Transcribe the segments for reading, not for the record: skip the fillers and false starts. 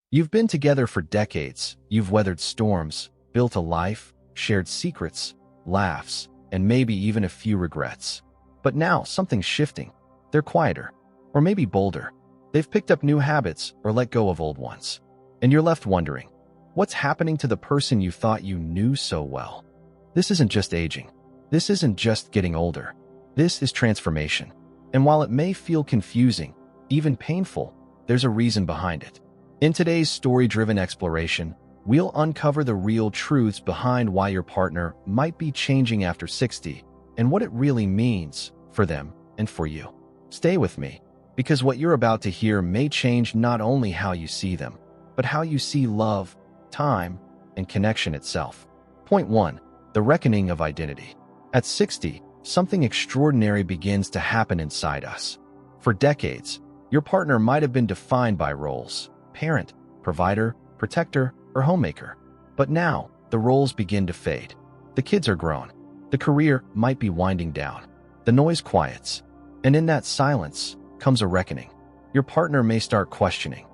You've been together for decades, you've weathered storms, built a life, shared secrets, laughs, and maybe even a few regrets. But now something's shifting. They're quieter, or maybe bolder. They've picked up new habits or let go of old ones. And you're left wondering, what's happening to the person you thought you knew so well? This isn't just aging. This isn't just getting older. This is transformation. And while it may feel confusing, even painful, there's a reason behind it. In today's story-driven exploration, we'll uncover the real truths behind why your partner might be changing after 60 and what it really means for them and for you. Stay with me, because what you're about to hear may change not only how you see them, but how you see love, time, and connection itself. Point 1. The reckoning of identity. At 60, something extraordinary begins to happen inside us. For decades, your partner might have been defined by roles: parent, provider, protector, or homemaker. But now, the roles begin to fade. The kids are grown. The career might be winding down. The noise quiets. And in that silence comes a reckoning. Your partner may start questioning,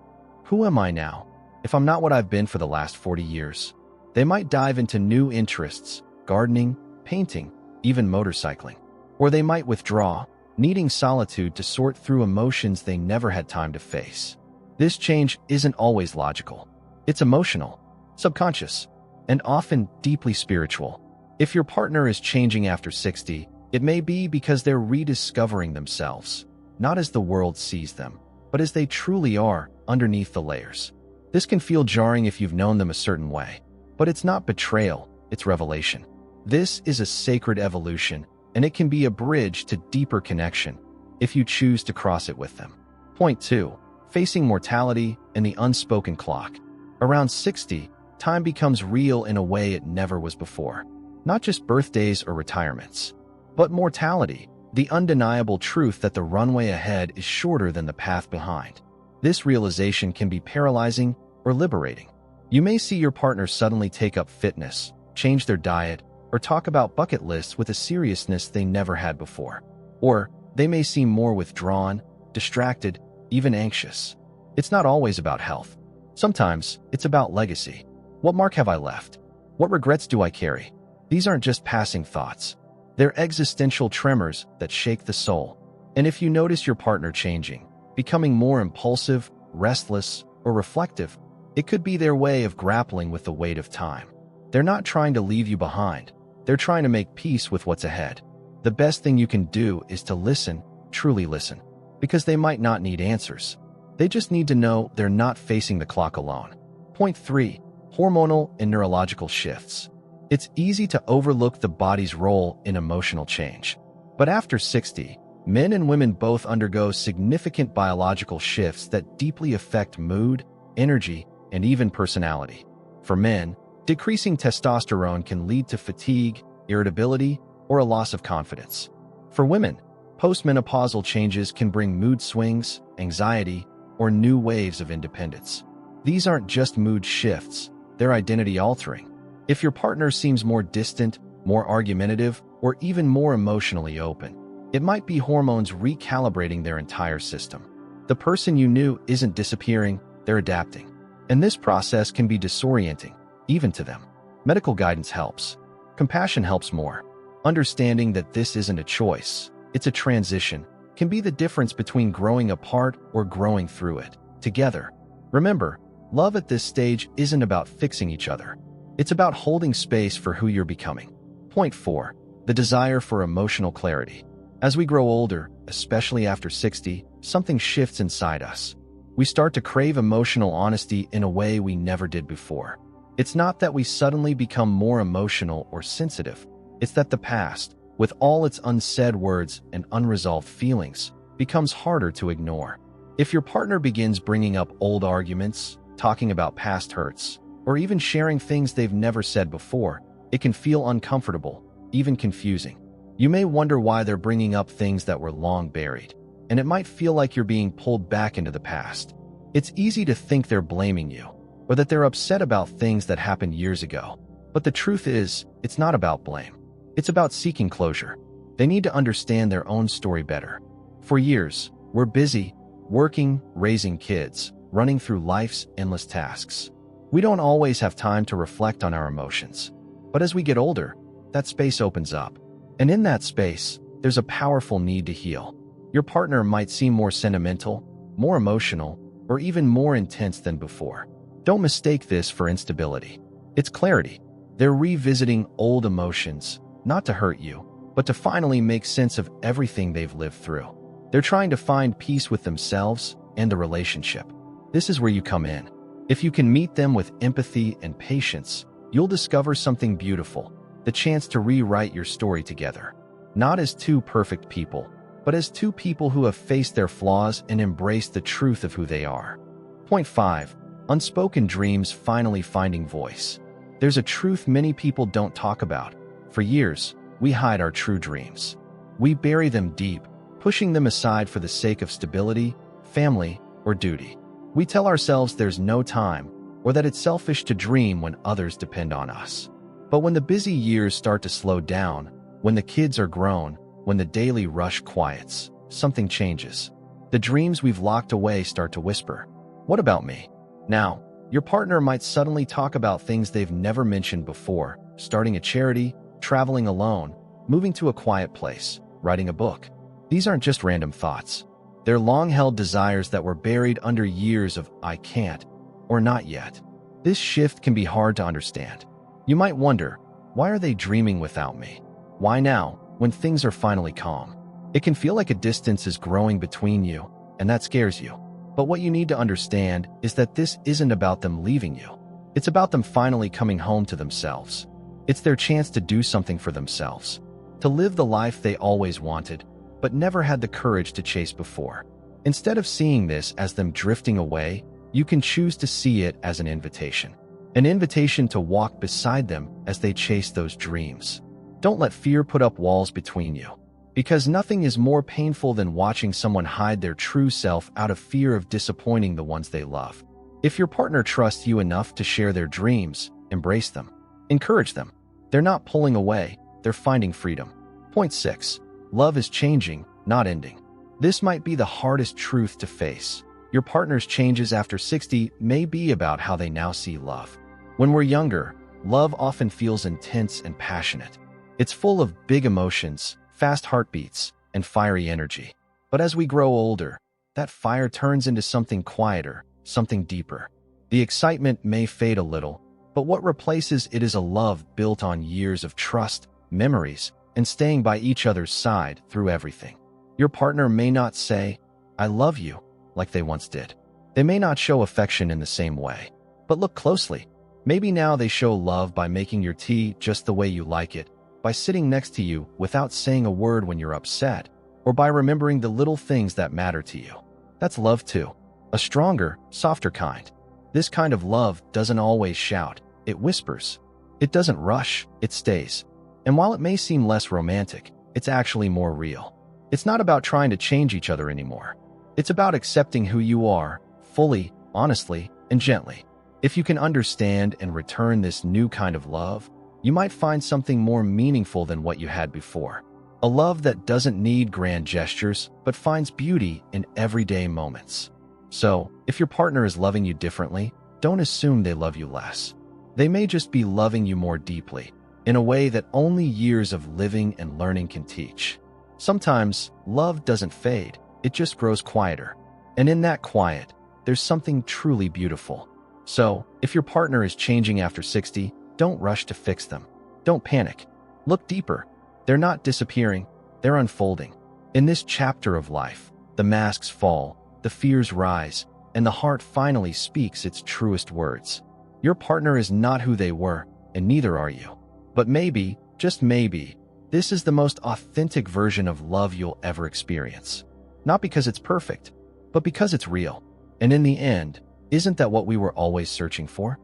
who am I now, if I'm not what I've been for the last 40 years? They might dive into new interests: gardening, painting, even motorcycling. Or they might withdraw, needing solitude to sort through emotions they never had time to face. This change isn't always logical. It's emotional, subconscious, and often deeply spiritual. If your partner is changing after 60, it may be because they're rediscovering themselves, not as the world sees them, but as they truly are underneath the layers. This can feel jarring if you've known them a certain way, but it's not betrayal, it's revelation. This is a sacred evolution, and it can be a bridge to deeper connection if you choose to cross it with them. Point 2. Facing mortality and the unspoken clock. Around 60, time becomes real in a way it never was before. Not just birthdays or retirements, but mortality, the undeniable truth that the runway ahead is shorter than the path behind. This realization can be paralyzing or liberating. You may see your partner suddenly take up fitness, change their diet, or talk about bucket lists with a seriousness they never had before. Or they may seem more withdrawn, distracted, even anxious. It's not always about health. Sometimes it's about legacy. What mark have I left? What regrets do I carry? These aren't just passing thoughts. They're existential tremors that shake the soul. And if you notice your partner changing, becoming more impulsive, restless, or reflective, it could be their way of grappling with the weight of time. They're not trying to leave you behind. They're trying to make peace with what's ahead. The best thing you can do is to listen, truly listen, because they might not need answers. They just need to know they're not facing the clock alone. Point 3. Hormonal and neurological shifts. It's easy to overlook the body's role in emotional change. But after 60, men and women both undergo significant biological shifts that deeply affect mood, energy, and even personality. For men, decreasing testosterone can lead to fatigue, irritability, or a loss of confidence. For women, postmenopausal changes can bring mood swings, anxiety, or new waves of independence. These aren't just mood shifts, they're identity-altering. If your partner seems more distant, more argumentative, or even more emotionally open, it might be hormones recalibrating their entire system. The person you knew isn't disappearing, they're adapting. And this process can be disorienting, even to them. Medical guidance helps. Compassion helps more. Understanding that this isn't a choice, it's a transition, can be the difference between growing apart or growing through it, together. Remember, love at this stage isn't about fixing each other. It's about holding space for who you're becoming. Point 4. The desire for emotional clarity. As we grow older, especially after 60, something shifts inside us. We start to crave emotional honesty in a way we never did before. It's not that we suddenly become more emotional or sensitive. It's that the past, with all its unsaid words and unresolved feelings, becomes harder to ignore. If your partner begins bringing up old arguments, talking about past hurts, or even sharing things they've never said before, it can feel uncomfortable, even confusing. You may wonder why they're bringing up things that were long buried, and it might feel like you're being pulled back into the past. It's easy to think they're blaming you, or that they're upset about things that happened years ago. But the truth is, it's not about blame. It's about seeking closure. They need to understand their own story better. For years, we're busy, working, raising kids, running through life's endless tasks. We don't always have time to reflect on our emotions. But as we get older, that space opens up. And in that space, there's a powerful need to heal. Your partner might seem more sentimental, more emotional, or even more intense than before. Don't mistake this for instability. It's clarity. They're revisiting old emotions, not to hurt you, but to finally make sense of everything they've lived through. They're trying to find peace with themselves and the relationship. This is where you come in. If you can meet them with empathy and patience, you'll discover something beautiful, the chance to rewrite your story together. Not as two perfect people, but as two people who have faced their flaws and embraced the truth of who they are. Point 5. Unspoken dreams finally finding voice. There's a truth many people don't talk about. For years, we hide our true dreams. We bury them deep, pushing them aside for the sake of stability, family, or duty. We tell ourselves there's no time, or that it's selfish to dream when others depend on us. But when the busy years start to slow down, when the kids are grown, when the daily rush quiets, something changes. The dreams we've locked away start to whisper, "What about me?" Now, your partner might suddenly talk about things they've never mentioned before, starting a charity, traveling alone, moving to a quiet place, writing a book. These aren't just random thoughts. They're long-held desires that were buried under years of "I can't" or "not yet." This shift can be hard to understand. You might wonder, why are they dreaming without me? Why now, when things are finally calm? It can feel like a distance is growing between you, and that scares you. But what you need to understand is that this isn't about them leaving you. It's about them finally coming home to themselves. It's their chance to do something for themselves, to live the life they always wanted, but never had the courage to chase before. Instead of seeing this as them drifting away, you can choose to see it as an invitation. An invitation to walk beside them as they chase those dreams. Don't let fear put up walls between you, because nothing is more painful than watching someone hide their true self out of fear of disappointing the ones they love. If your partner trusts you enough to share their dreams, embrace them. Encourage them. They're not pulling away, they're finding freedom. Point 6. Love is changing, not ending. This might be the hardest truth to face. Your partner's changes after 60 may be about how they now see love. When we're younger, love often feels intense and passionate. It's full of big emotions, fast heartbeats, and fiery energy. But as we grow older, that fire turns into something quieter, something deeper. The excitement may fade a little, but what replaces it is a love built on years of trust, memories, and staying by each other's side through everything. Your partner may not say, "I love you," like they once did. They may not show affection in the same way. But look closely. Maybe now they show love by making your tea just the way you like it, by sitting next to you without saying a word when you're upset, or by remembering the little things that matter to you. That's love too. A stronger, softer kind. This kind of love doesn't always shout, it whispers. It doesn't rush, it stays. And while it may seem less romantic, it's actually more real. It's not about trying to change each other anymore. It's about accepting who you are, fully, honestly, and gently. If you can understand and return this new kind of love, you might find something more meaningful than what you had before. A love that doesn't need grand gestures, but finds beauty in everyday moments. So, if your partner is loving you differently, don't assume they love you less. They may just be loving you more deeply, in a way that only years of living and learning can teach. Sometimes, love doesn't fade, it just grows quieter. And in that quiet, there's something truly beautiful. So, if your partner is changing after 60, don't rush to fix them. Don't panic. Look deeper. They're not disappearing, they're unfolding. In this chapter of life, the masks fall, the fears rise, and the heart finally speaks its truest words. Your partner is not who they were, and neither are you. But maybe, just maybe, this is the most authentic version of love you'll ever experience. Not because it's perfect, but because it's real. And in the end, isn't that what we were always searching for?